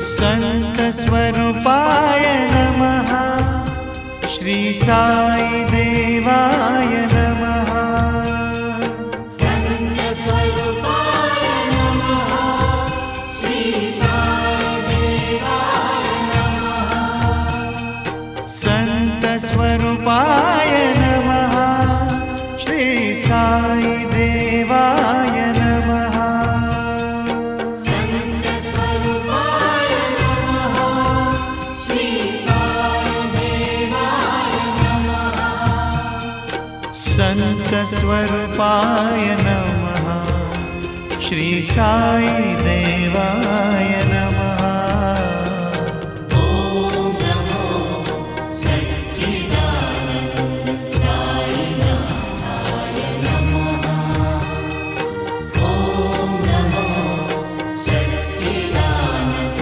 संत स्वरूपाय नमः। श्री साई देवाय नमः। संत स्वरूपाय नमः। श्री साई देवाय नमः। संत स्वरूपाय नमः। श्री साई देवाय नमः। संत स्वरूपाय नमः। श्री साई देवाय नमः। संत स्वरूपाय नमः। श्री साई देवाय